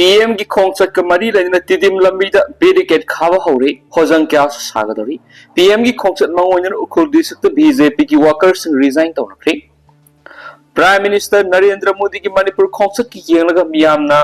PM की खोंगचट का मरी लेना तिदिम लंबी दा बैरिकेड खावा हो रही होजंग क्या सागदरी PM की खोंगचट मंगोइन उखुल दिसक BJP की वर्कर्स रिजाइन तो नखरी प्राइम मिनिस्टर नरेंद्र मोदी की मणिपुर खोंगचट की येंगलगा मियामना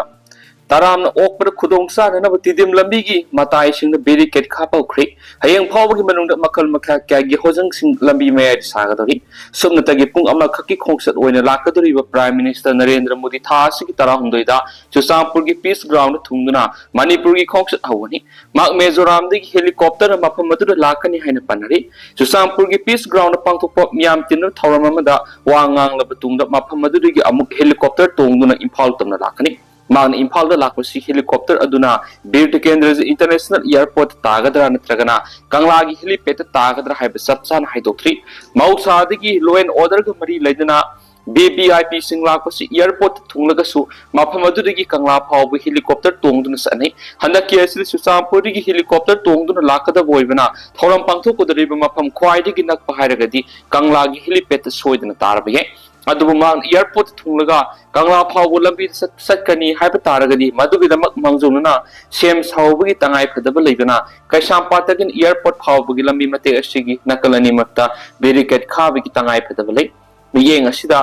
तारामना ओकपर खुदोंग सानना तिदिम लंबी की मताई सिंग बैरिकेड खापा उखरी हयेंग फावबगी मनुंग मखल मखा क्यागी होजंग सिंग लंबी मयाय सागदरी सुमनतगी पुंग अमा खकी खोंगचट ओइना लाकदोरिबा प्राइम मिनिस्टर नरेंद्र मोदी थासिगी तराहुंदोइदा चुसांपुर की पीस ग्राउंड थुंगना मणिपुर की खोंगचट हवनी माक मेजोराम दगी हेलीकॉप्टर मफम मदुदा लाकनी हाइना पनरी चुसांपुर की पीस ग्राउंड पांगथोकप मियाम तिन थौरम अमदा वांगांगलब तुंगदा मफम मदुदगी अमुक हेलीकॉप्टर तोंगदुना इम्फाल तमना लाकनी मान इम्फाल लापसी हेलीकॉप्टर अदुना बीर केंद्र इंटरनेशनल एयरपोर्ट तागदरा नत्रगना कंगला की हेलीपैड तागदरा है चपचान हाइदोथ्री मौसादगी लॉ एंड ऑर्डर का मरी लेदना BBIP सिंग लापसी एयरपोर्ट थुंगलगसु मफम अदुदगी कंगला फाव हेलीकॉप्टर तोंगदुना सने हंदकी असि सुसांपुर की हेलीकॉप्टर तोंगदुना लाकदब ओइबना थौरम पांगथोकदरिबा मफम ख्वाइदगी नकपा हाइरगदी कंगला की हेलीपैड सोइदना तारबये एयरपोर्ट थुंगलगा कंगला फाव लंबी सत्कनी हाइब तारगदी मदुगिदमक मंगजुनना सेम सावबगी तंगाई फदब लेबना कैसांपातगिन एयरपोर्ट फावबगी लंबी मते असिगी नकलनी मक्ता बैरिकेड खाबगी तंगाई फदब ले मियेंग असिदा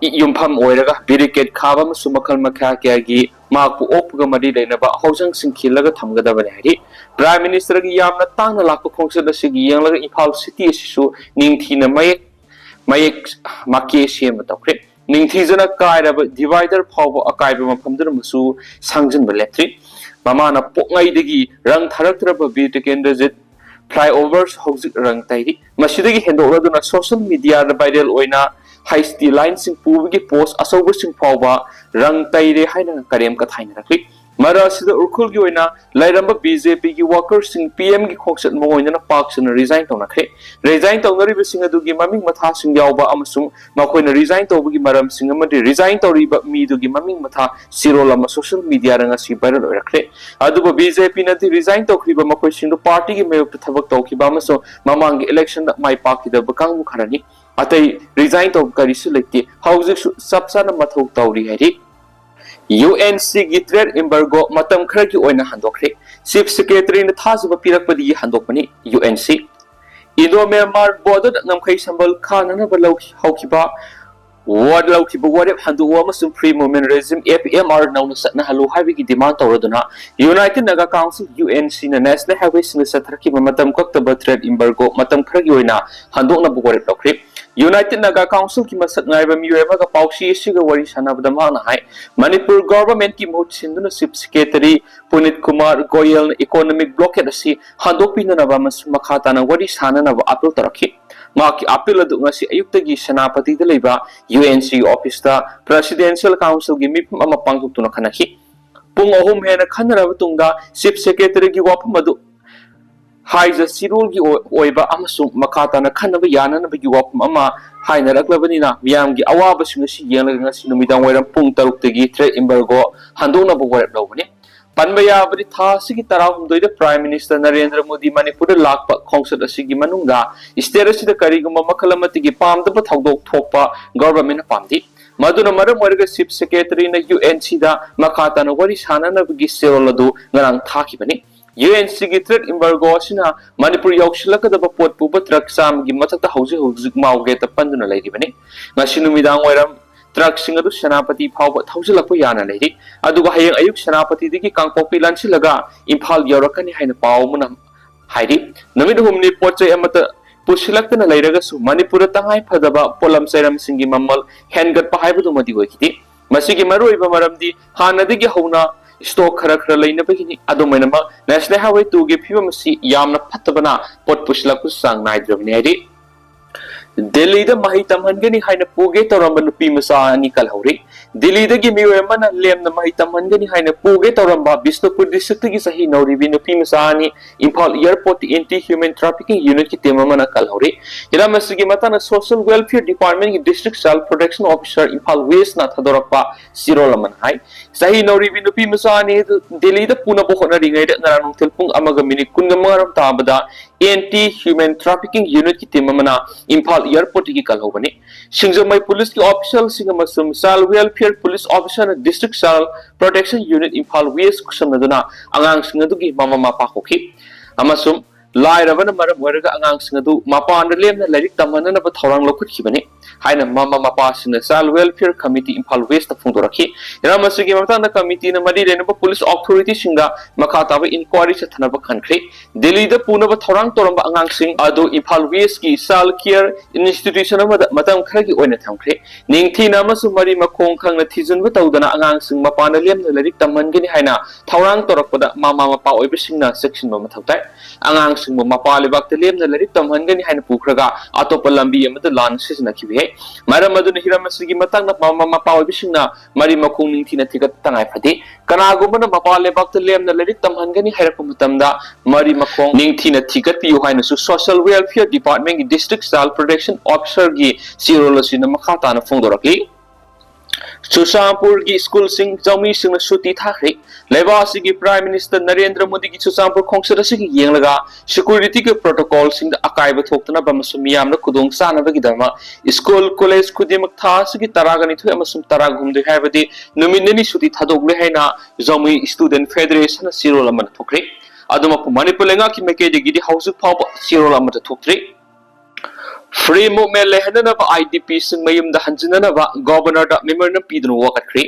युमफम ओइरगा बैरिकेड खाबा मसु मखल मखा क्यागी माकु ओपगा मदी लेनबा हौजंग सिंखिलगा थमगदबने हरि प्राइम मिनिस्टर की यामना तांगना लाक खोंगसद असिगी यंगलगा इम्फाल सिटी असिसु निंगथीना मयेक माके सेम तौरे निंगथीजना कायरब डिवाइडर फाव अकायब मफमदर मसु सांजनब लेथ्री ममाना पोंगाइदगी रंग थरक्तरब बीट केंद्र फ्लाईओवर्स हौजिक रंग तैरी मसिदगी हेंदोलदुना सोशल मीडिया वायरल ओइना हाइस्टी लाइन सिंग पुबगी पोस्ट असौब सिंग फावबा रंग तैरे हाइना करेम कथाइनरखली मरासिदा उरखुल की ओइना लाइरंब BJP की वर्कर्स सिंग PM की खोंगचट मोइना पाक्सन रिजाइन तौनखरे रिजाइन तौनरिब सिंग अदुगी ममिंग मथा सिंग यावबा अमसुंग मखोइना रिजाइन तौबगी मरम सिंग अमदि रिजाइन तौरिब मीदुगी ममिंग मथा सिरोल अम सोशल मीडिया रंगसी वायरल ओइरखरे अदुबो BJP नदि रिजाइन तौखरिब मखोइ सिंग पार्टी की मेयप थबक तौखिबा अमसो ममांग इलेक्शन माइ पाकिदब कांगु खरनी अतै रिजाइन तौ करिसु लेते हाउजिक सबसन मथौ तौरी हैरि UNC की ट्रेड एम्बार्गो मतम खर की ओइना हंदोखरे चीफ सेक्रेटरी ने थाजब पिरकपदी हंदोकपनी UNC इंडो म्यांमार बॉर्डर नमखै संबल खाननब हौखिबा वार्ड लौखिबा वारेब हंदुवा मसुम फ्री मूवमेंट रेजिम FMR नौन सतना हलु हाइबी डिमांड तौरदुना यूनाइटेड नगा काउंसिल UNC ने नेशनल हाईवे सिंग सथरकी मतम कक्तब ट्रेड एम्बार्गो मतम खर की ओइना हंदोकनब वारेब लौखरे यूनाइटेड नगा काउंसिल की मसक नाइबा मियोएबा पाउसी सिगा वरी सनाबदा माना हाय मणिपुर गवर्नमेंट की मोट सिंदुना chief secretary Puneet Kumar Goyal economic blockade असि हंदोकपिननबा मखाताना वरी साननबा अपील तरखि माकी अपील अदु ngasi अयुक्तगी सेनापति द लेबा UNC ऑफिस दा प्रेसिडेंशियल काउंसिल की मिफम अमा पांगथुना खनखि पुंग अहुम हेना खनरबा तुंगदा चीफ सेक्रेटरी की वाफम अदु हाइज सिरोल की ओइबा अमसुंग मखाताना खनब याननबगी वाफम अमा हाइनरक्लबनिना मियाम की अवाबसिंग असि येंगलगा ngasi नुमिदांग वैरम पुंग तरुक्तगी ट्रेड एम्बार्गो हंदोकनब वारेब लौबने पनबयाबरी थासिगी तराहुंदोइद प्राइम मिनिस्टर नरेंद्र मोदी मणिपुर लाक्पा खोंगसद असिगी मनुंगा स्टेट असिदा करिगुम मखलमतिगी पामदब थौदोक थोकपा गवर्नमेंट पामदी मदुना मरम ओइरगा चीफ सेक्रेटरी ने UNC दा मखाताना वरी साननबगी सेरोल अदु ngरang थाखिबनी UNC की ट्रेड एम्बार्गो असिना मणिपुर यौशिलकदब पोट पुब ट्रक साम की मथकता हौजिक मावगे त पंदुना लैरिबनी ngasi नुमिदांग ओइरम ट्रक सिंग अदु सेनापति फाव थौजिलक याना लेरि अदुगा हयें अयुक सेनापति दिगी कांगपोपी लांसिलगा इम्फाल यौरकनी हाइना पावमुना हाइरि नमिद हुमनि पोचै अमत पुसिलक्तना लैरगसु मणिपुर तंगाई फदबा पोलम सैरम सिंगी मम्मल हेनगत पाहाइबदु मदि होइखिति मसिगी मरोइबा मरमदि हानदिगी हौना स्टॉक खर लेनबगिनी अदुमैनम नेशनल हाईवे 2 की फिवम सि यामना फतबना पोट पुसिलकु सांग नाइद्रबनि हाइरि दिल्ली द मही तमहनगनी हाइना पुगे तौरंब नुपी मसा अनि कलहौरी दिल्ली दगी मियोमना लेमना मही तमहनगनी हाइना पुगे तौरंबा बिष्णुपुर डिस्ट्रिक्ट की सही नौरीबी नुपी मसा अनि Imphal airport anti human trafficking unit की टीममना कलहौरी हिरामसगी मताना सोशल वेलफेयर डिपार्टमेंट की district child protection officer Imphal west ना थदोरपा सिरोलमन हाई सही नौरीबी नुपी मसा अनि दिल्ली द पुनबो होनरिङैद ngaranon telpung amaga minute 15 ताबदा एंटी ह्यूमन ट्रैफिकिंग यूनिट की टीममना इम्फाल एयरपोर्ट की कल होबनी सिंगजमई पुलिस की ऑफिशियल सिंगमसुम child welfare police officer district child protection unit Imphal waste कुसमदुना आंगांग सिंगदुगी मामा मापा होखि अमसुम लाइरबन मरम ओरगा आंगांग सिंगदु मापान लेमना लाइरिक तमननब थौरांग लौखुटखिबनी हाइना मामा मापा सिंग child welfare committee Imphal west फोंदोरखि रामसुगी मतंग कमिटी न मरी रेनब पुलिस अथॉरिटी सिंगा मखा ताब इंक्वायरी चथनब खनख्रे दिल्ली द पुनब थौरांग तोरंब आंगांग सिंग अदु इम्फाल वेस्ट की चाइल्ड केयर इंस्टीट्यूशन मतम खरगी ओइना थमख्रे निंगथि नामसु मरी मखोंग खंगना थिजुनब तौदना आंगांग सिंग मापान लेमना लाइरिक तमनगनि हाइना थौरांग तोरकपदा मामा मापा ओइबसिंगना सेक्शन ब मथौताय आंगांग सिंग मापा लेबाक लेमना लाइरिक तमहनगनि हाइना पुखरगा अतोप लंबी अमद लान सिजनखिबे मरम अदुन हिरमसगी मतंग मामा मापा ओइबसिंगना मरी मखोंग निंगथिना थिगत तंगाय फते कनागुमन मापा लेबाक लेमना लाइरिक तमहनगनि हाइरप मतमदा मरी मखोंग निंगथिना थिगत पियु हाइनसु सोशल वेलफेयर डिपार्टमेंट की डिस्ट्रिक्ट चाइल्ड प्रोटेक्शन ऑफिसर की सीरोलसिन मखा ताना फोंदोरखि Ccpur की स्कूल सिंग जोमी सिंग सुती थाखरे लेबासी की प्राइम मिनिस्टर नरेंद्र मोदी की Ccpur खोंगसद सिंग येंगलगा सिक्योरिटी के प्रोटोकॉल सिंग अकायब थोक्तना बमसु मियाम न खुदोंग सानबगी दमा स्कूल कॉलेज खुदिमक था सिगी तरागनि थु अमसुम तरागुमदे हायबदि नुमिननि सुती थादोगले हैना जोमी स्टूडेंट फेडरेशन सिरोल अमन थोक्रे अदुमक मणिपुर लेंगा की मेकेदिगी हाउस फाव सिरोल अमन थोक्रे फ्री मूवमेंट लेहननब IDP सिंग मयुम द हंजननब गवर्नर द मेमोरेंडम पीदनु वकत्रे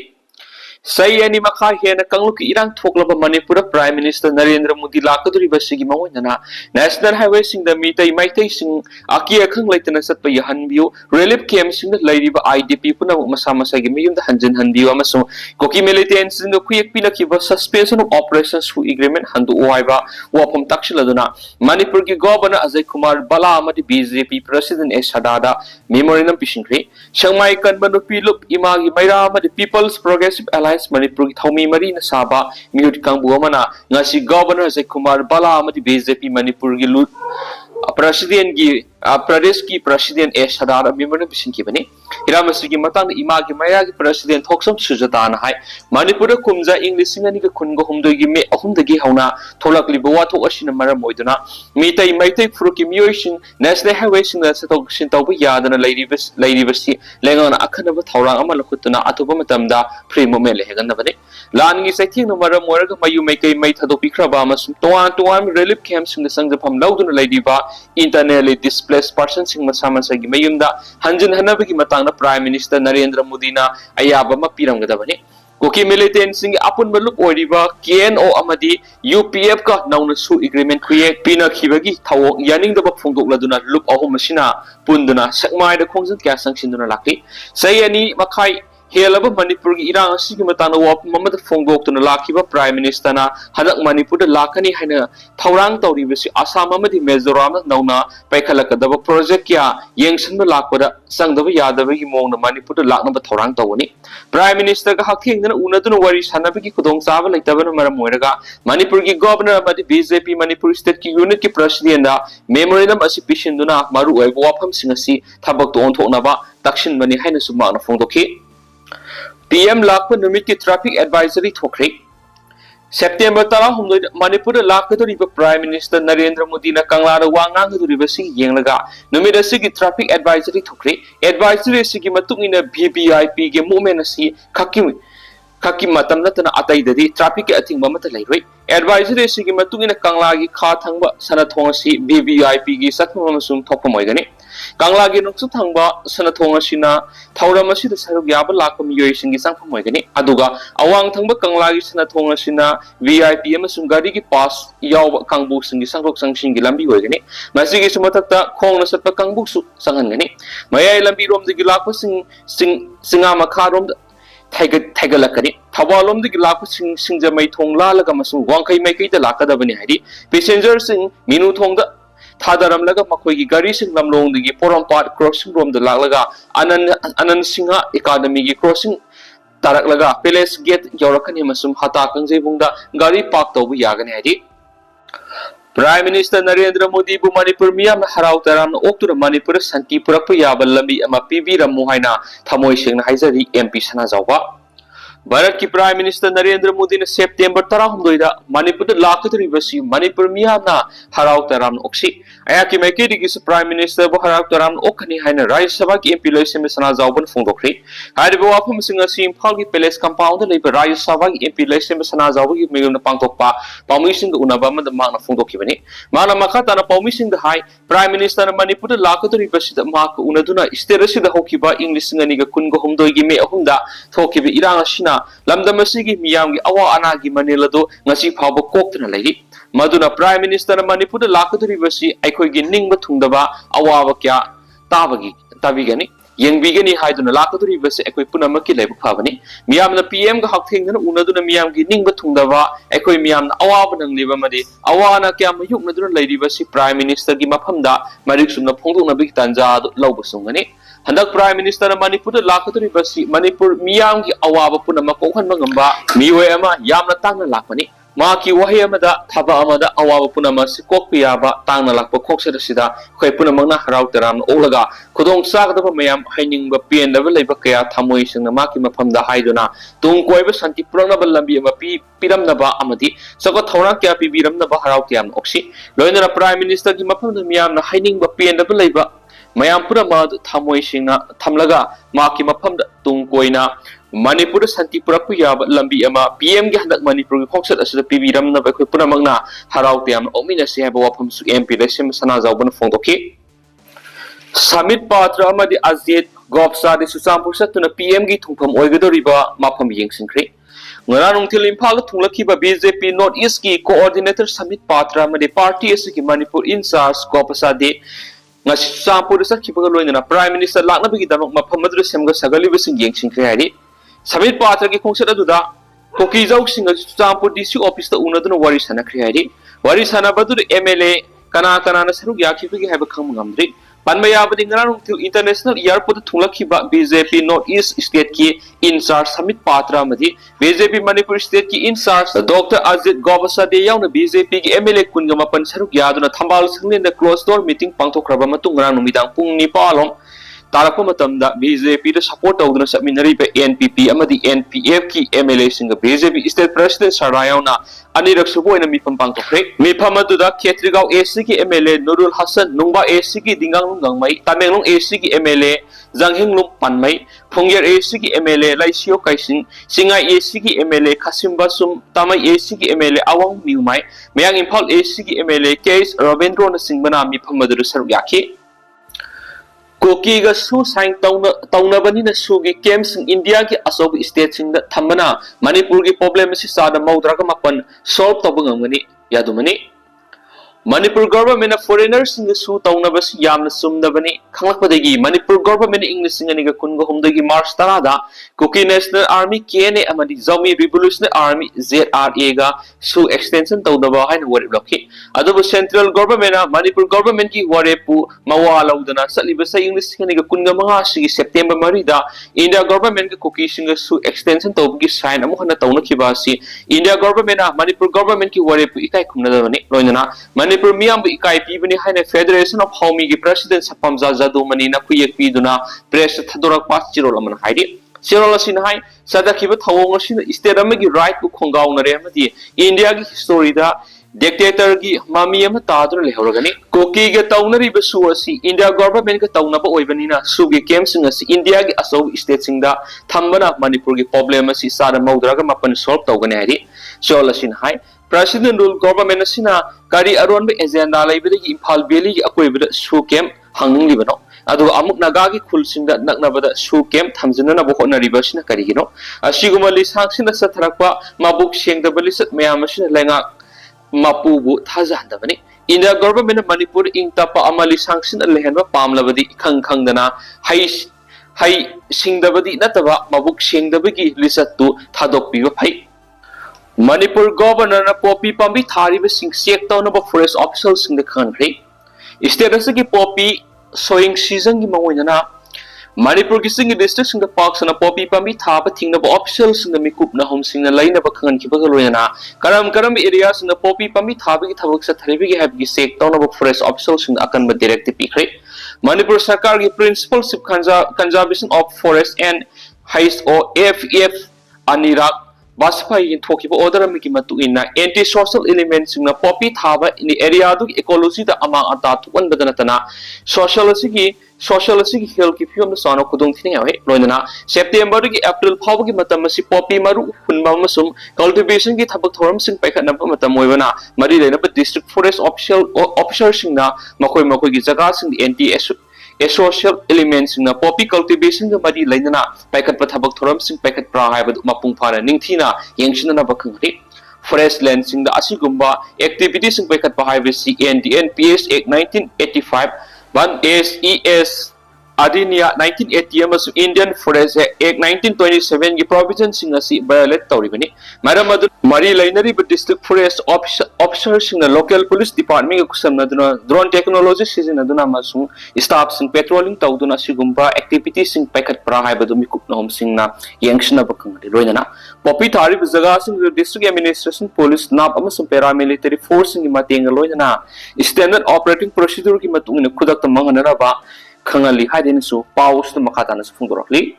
सही एनी मखा हेन कंगलु की इरांग थोकलब मणिपुर प्राइम मिनिस्टर नरेंद्र मोदी लाकदुरिब सिगी मवोइनना नेशनल हाईवे सिंग द मीतै मैतै सिंग आकी अखंग लेतना सत्प यहनबियो रिलीफ कैंप सिंग लाइरिब IDP पुना मसा मसागी मयुम द हंजन हनबियो अमसो कोकी मिलिटेंट सिंग कुयक पिनखिब सस्पेंशन ऑफ ऑपरेशंस फू एग्रीमेंट हंदु ओहाइबा वाफम तक्सिलदुना मणिपुर की गवर्नर अजय कुमार बला अमदि BJP प्रेसिडेंट एस सदादा मेमोरेंडम पिसिंग्रे संमाई कनबनु पिलुप इमागी मैरा अमदि पीपल्स प्रोग्रेसिव अलायंस मणिपुर की थौमी मरी न साबा म्यूट कांगबु अमना ngasi गवर्नर अजय कुमार बला अमदि BJP मणिपुर की लूट प्रेसिडेंट की प्रदेश की प्रेसिडेंट एस सदादा मेमोरेंडम पिसिंग बने हिरामसुगी मतंग इमा की मैया की प्रेसिडेंट थोक्सम सुजतान हाय मणिपुर कुमजा इंग्लिश सिंगनी के खुनगो हुमदोगी मे अहुमदगी हौना थोलकलिब वाथोक असिन मरम ओइदुना मीतै मैतै फुरुकी मियोइसिन नेशनल हाईवे सिंग सतोक सिनतौब यादना लैरिबसि लेंगन अखनब थौरांग अमा लखुतना अतोब मतमदा फ्री मूवमेंट लेहगनबने लानगी सैथिंग मरम ओरग मयु मैकै मै थदोपिख्रबा अमसुम तोआन रिलीफ कैंप सिंग संगजफम लौदुना लैरिबा इंटरनली डिस्प्लेस्ड पर्सन सिंग मसा मसागी मयुमदा हंजन हनबगी मतंग प्राइम मिनिस्टर नरेंद्र मोदी ना अयाब मा पिरमगदबने कोकी मिलिटेंट सिंग अपुन बलुप ओरिबा KNO अमदी UPF का नौन सु एग्रीमेंट खुये पिना खिबगी थाव यानिंगदब फोंदोकलदुना लुप अहुम मसिना पुंदुना सकमायद खोंजन क्या संगसिनदुना लाखि सैयनी मखाई हेलब मणिपुर की इरांग सिगी मताना वाप ममद फोंगोक्तुना लाखिबा प्राइम मिनिस्टर ना हदक मणिपुर लाखनी हैना थौरांग तौरिबसि आसाम अमदी मिजोराम नौना पैखलकदब प्रोजेक्ट क्या येंगसन लाखबदा संगदब यादबगी मोंग मणिपुर लाखनब थौरांग तौनी प्राइम मिनिस्टर का हथिंगन उनदुना वरी सानबगी खुदोंग चाब लैतबन मरम ओइरगा मणिपुर की गवर्नर अमदी BJP मणिपुर स्टेट की यूनिट की प्रेसिडेंट दा मेमोरेंडम असि पिसिनदुना मारु ओइब वाफम सिंगसि थबक तो ओंथोकनबा तक्सिन बनि हैना सुमाना फोंदोखि PM lakpa numit की ट्रैफिक एडवाइजरी थोखरे सेप्टेम्बर 10 मणिपुर लाकदोरिबा प्राइम मिनिस्टर नरेंद्र मोदी ना कंगलार वांगांगदोरिबसि येंगलगा नुमित असि ट्रैफिक एडवाइजरी थोखरे एडवाइजरी असि मतुंगिना VVIP के मूवमेंट असि खकी मतम नतना अतैददि ट्रैफिक के अथिंग मत लैरोय एडवाइजरी असि की मतुंगिना कंगला की खा थंग सनथोंग असि VVIP की सत्म अमसुम थोपम ओइगनि कंगला की नुक्सु थंग सनथोंग असिना थौरम असि सरुग याब लाक मियोइसिंग की संगफम ओइगनि अदुगा अवांग थंग कंगला की सनथोंग असिना VIP अमसुम गाड़ी की पास याव कांगबु सिंग की संगरोक संगसिंग की लंबी ओइगनि मसि की सुमतता खोंग न सत्प कांगबु सु संगनगनि मयाय लंबी रोम दि लाक सिंगा मखा रोम थाइगलकनी थवालोम दि लाक सिंजमई थोंग लालगा मसु वांखै मैकै द लाकदबनि हाइदि पैसेंजर सिंग मिनु थोंग द थादरमलगा मखोय की गाड़ी सिंग लमलोंग दि पोरमपाट क्रॉसिंग रोम द लालगा अनन सिंगा एकेडमी की क्रॉसिंग तारकलगा पैलेस गेट यौरकनी मसुम हता कंजेबुंग द गाड़ी पार्क तौबु यागनि हाइदि प्राइम मिनिस्टर नरेंद्र मोदी बु मणिपुर मियाम हराव तराम ओक्तुर मणिपुर शांति पुरप याब लंबी अमा पीबीरमु हाइना थमोय सेंगना हाइजरी MP सना जावबा भारत की प्राइम मिनिस्टर नरेंद्र मोदी ने सेप्टेम्बर 13 मणिपुर लाकदोरिबसी मणिपुर मियामना हराव तराम ओक्सी अयाकी मैकेदी प्राइम मिनिस्टर बो हराव तराम ओखनी हाइना राज्य सभा की एमपी इलेक्शन में सना जावबन फोंदोखरी हारिबो वाफम सिंग असि इम्फाल की पैलेस कंपाउंड लेब राज्य सभा की एमपी इलेक्शन में सना जावबगी मेगन पांगथोकपा पाउमी सिंग उनाबा मद माना फोंदोखिबनी माना मखा ताना पाउमी सिंग हाई प्राइम मिनिस्टर मणिपुर लाकदोरिबसी माक उनदुना स्टेट असिदा होकिबा इंग्लिश सिंग अनिगा कुनगो हुमदोगी मे अहुमदा थोकिबे इरांग असिना लमदम असिगी मियामगी अवा अनागी मनेलदो ngasi phawba koktuna lairi maduna prime minister manipur lakaduribasi aikhoigi ningba thungdaba awaba kya tabigani yengbigani haiduna lakaduribasi aikoi punamaki leibu phabani miyamna pm ga hakthengna unaduna miyamgi ningba thungdaba aikoi miyamna awaba nangliba madi awana kya mayuknaduna lairibasi prime minister gi maphamda mariksumna phongdokna big tanja lawba sungani handak prime minister manipur lakaduribasi manipur miyamgi awaba punama kokhanba ngamba miwai ama yamna tangna lakpani माकी वही अमदा थबा अमदा अवाब पुनम कोकपियाबा तांगना लाप खोक्सदसिदा खै पुनमंगना हराव तराम ओलगा खुदोंग सागदब मयाम हाइनिंग पेनदब लेब कया थमोय सिंग माकी मफमदा हाइदुना तुंग कोइब शांति पुरंगब लंबी अमा पिरमनबा अमदी सको थौरा क्या पिबिरमनबा हराव त्याम ओक्सी लोइनरा प्राइम मिनिस्टर की मफमदा मियामना हाइनिंग पेनदब लेब मयाम पुरम थमोय सिंग थमलगा माकी मफमदा तुंग कोइना मणिपुर शांति पुरक्पु याब लंबी अमा पीएम के हंदक मणिपुर की खोक्सत असद पिबिरमनब अखोय पुनमंगना हराव त्याम ओमिनसे हैब वाफम सु एमपी इलेक्शन सना जावबन फोंदोखि समित पात्र अमदि अजित गोपसादि सुचामपुर सतुना पीएम की थुंफम ओइगदोरिबा माफम येंसिंख्रि ngara nungthil imphal thunglakiba BJP North East की कोऑर्डिनेटर समित पात्र अमदि पार्टी असकी मणिपुर इंचार्ज गोपसादि ngasi suchampur sakhibaga loinana prime minister लाकनबगी दमक मफम मदुर सेमगा सगलिबसिंग येंसिंख्रि हारि समित पात्र की खोंसत अदुदा कोकी जौसिंग सुचामपुर डीसी ऑफिस उनदुना वारी सनख्रि हारि वारी सनबदुर एमएलए कना कनाना सरुक याखिबगी HYBE खंग ngamdri panmayabadi ngarang international airport thunglakiba BJP North East state की इंचार्ज समित पात्र अमदि BJP मणिपुर स्टेट की इंचार्ज डॉक्टर अजित गोबसादे याउना BJP की एमएलए कुनगा मपन सरुक यादुना थंबाल संगलेंदा क्लोज डोर मीटिंग पांगथोखरबा मतुंग ngarang numitang pung 9 तारको मतमदा बीजेपी द सपोर्ट तौदना सबमिनरिबे एनपीपी अमदि एनपीएफ की एमएलए सिंग बीजेपी स्टेट प्रेसिडेंट सरदायाउना अनिरक सुबोइना मिफम पांगथोखरे मिफम अदुदा खेत्रिगांव एसी की एमएलए नुरुल हसन नुंगबा एसी की दिंगांग नुंगंगमै तामेंगलों एसी की एमएलए जंगहिंगलुम पनमै फुंगेर एसी की एमएलए लाइसियो काइसिंग सिंगाई एसी की एमएलए खासिमबासुम तामै एसी की एमएलए अवंग मिउमाई मयांग इंफाल एसी की एमएलए केएस रविंद्रन सिंहबना मिफम अदुदा सरुक याखि कोकी गा सु साइन तौनबनी न सुगी केम्स इंडिया की असोब स्टेट सिंग थमना मणिपुर की प्रॉब्लम से सादा मौद्राग मपन सॉल्व तबंगमनी यादुमनी मणिपुर गवर्नमेंट फॉरेनर सिंग सु तौनबस यामना सुमदबनी खंगलपदगी मणिपुर गवर्नमेंट इंग्लिश सिंग निगा कुनगो हुमदगी मार्च 10 दा कोकी नेशनल आर्मी केने अमदि जोमी रिवोल्यूशनरी आर्मी ZRA गा सु एक्सटेंशन तौदबा हाइन वरिब लखि अदुबु सेंट्रल गवर्नमेंट मणिपुर गवर्नमेंट की वरेपु मवा लौदना सलिबस इंग्लिश सिंग निगा कुनगा मंगा सिगी सेप्टेम्बर 3 दा इंडिया गवर्नमेंट के कोकी सिंग सु एक्सटेंशन तौबगी साइन अमु हना तौनखिबा सि इंडिया गवर्नमेंट मणिपुर गवर्नमेंट की वरेपु इकाई खुमनदबनी लोइना मणिपुर मियाम इकाई पीबनी हाइने फेडरेशन ऑफ हौमी की प्रेसिडेंट सपमजा जादुमनी ना खुयेक पीदुना प्रेस थदोरक पास चिरोल अमन हाइदि चिरोल असिन हाइ सदखिब थवोंग असिन स्टेट अमगी राइट को खोंगाउनरे अमदि इंडिया की हिस्टोरी दा डिक्टेटर की मामी अम तादुन लेहरगनी कोकी के तौनरी बसु असि इंडिया गवर्नमेंट के तौनब ओइबनिना सुगी केम्सिंग असि इंडिया की असौ स्टेट सिंग दा थंबना मणिपुर की प्रॉब्लम असि सारा मौद्राग मपन सॉल्व तौगने हाइदि चिरोल असिन हाइ प्रेसिडेंट रूल गवर्नमेंट असिना कारी अरोन एजेंडा लेबदगी इम्फाल वैली की अकोइबद सु केम हंगलिबनो अदु अमुक नागा की खुलसिंग नकनबद सु केम थमजनना बहोनरिबसिना करिगिनो असिगुम लिसांगसिना सथरकपा माबुक सेंगदब लिसत मयामसिना लेंगा मापुबु थाजांदबनी इंडिया गवर्नमेंट मणिपुर इंग तपा अमली सांगसिन लेहनबा पामलबदी खंग खंगदना हाई सिंगदबदी नतबा माबुक सेंगदबगी लिसतु थादोकपिबा फै मणिपुर गवर्नर ना पॉपी पंबी थारिब सिंग चेक तौनबा फॉरेस्ट ऑफिसर सिंग खनख्रे स्टेट की पॉपी सोइंग सीजन की मौइना मणिपुर की सिंग डिस्ट्रिक्ट सिंग पार्क्स पॉपी पंबी थाब थिंगनब ऑफिसर सिंग मिकुपना होम सिंग लाइनब खंगनखिबग लोयना करम एरिया सिंग पॉपी पंबी थाब की थबक सथरिबगी हैबगी चेक तौनब फॉरेस्ट ऑफिसर सिंग अकनब डायरेक्टिव पिखरे मणिपुर सरकार की principal conservation of forest and हाइस्ट ओ FF anirak Baspai in Tokibo order Mikimatu in anti-social elements in a poppy tava in the area of ecology the among Atat one Badanatana, socialistic hill keep you on the son of Kudung Loina, September, April, Pawki Matamasi, Poppy Maru, Mamasum, cultivation get Habatorums in Pekanapamatamoivana, Marina, district forest official Singna, Makoi Makogi Zagas in the anti-social elements in a poppy cultivation the Madi Lena, Packet Patabaktorums in Packet Praha with Mapungpara, Ningtina, Yangshin Bakangri. Forest lands in the Asigumba activities in Packet Pahai with CNDN PS Act 1985. One SES Adinia 1980 amas Indian Forest Act 1927 की provisions सिंगा सी violate तौरी बनी madam अदु मरी लाइनरी but district forest officers सिंगा local police department के कुछ नदुना drone technology season नदुना मासुं staff सिंग patrolling तौदुना सिगुम्बा activities सिंग packet पराहाय बदु मिकुप नहोम सिंगना यंगशना बकंगरी रोइना Poppy थारी बजगा सिंग district administration police नाप अमसुं paramilitary force सिंग मतेंग रोइना standard operating procedure की मतुंग ने खुदक तमंगना बा Kangali Hadinsu, Paus to Makatanas Fungrokli.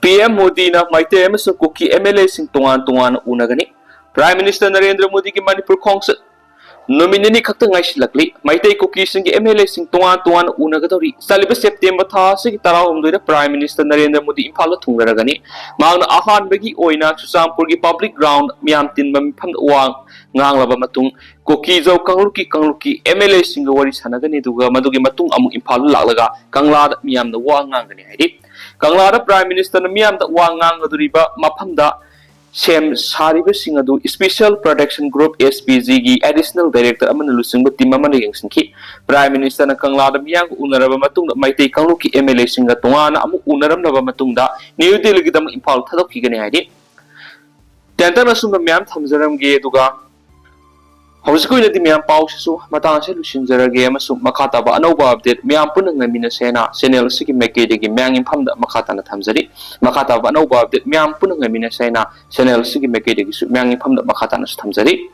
PM Modi na Maite Emerson Cookie MLA Sing Tuan Unagani. Prime Minister Narendra Modi ki Manipur Concert. Nominini Katangash Lakli, Maite Cookie Sing MLA Sing Tuan Unagatori. Salibas September Tasi Taram the Prime Minister Narendra Modi Impala Tungaragani. Mang Ahan Begi Oina Susampurgi Public Ground Miam Tin Mampam Wang Ngang Labamatung. Koki Zo Kanguki MLA single worries Hanagani to Madugi Matung Amu Impal Lalaga, Kangla Miam the Wangangani Hedi. Kangla Prime Minister Miam the Wangang the Riba Mapanda Shem Sariba Singadu Special Protection Group SPZG Additional Director Amanulusing with Timamani Yangsinki. Prime Minister Kangla Miang Unaraba Matung might take Kanguki MLA singer Tuana Amu Unaram Navamatunda, New Delegam Impal Tadoki Hedi. Tentana Sumba Miam Tamzaram Geduga. Housecoin at the Miam Pausu, Matanse Lucin Zeragame, Makataba, an over update, Miam Punang Mina Sena, Senel Siki Makedi, Mang in Pam Makatana Tamzari, Makataba, an over update, Miam Punang Mina Sena, Senel Siki Makedi, Mang in Pam Makatanas Tamzari.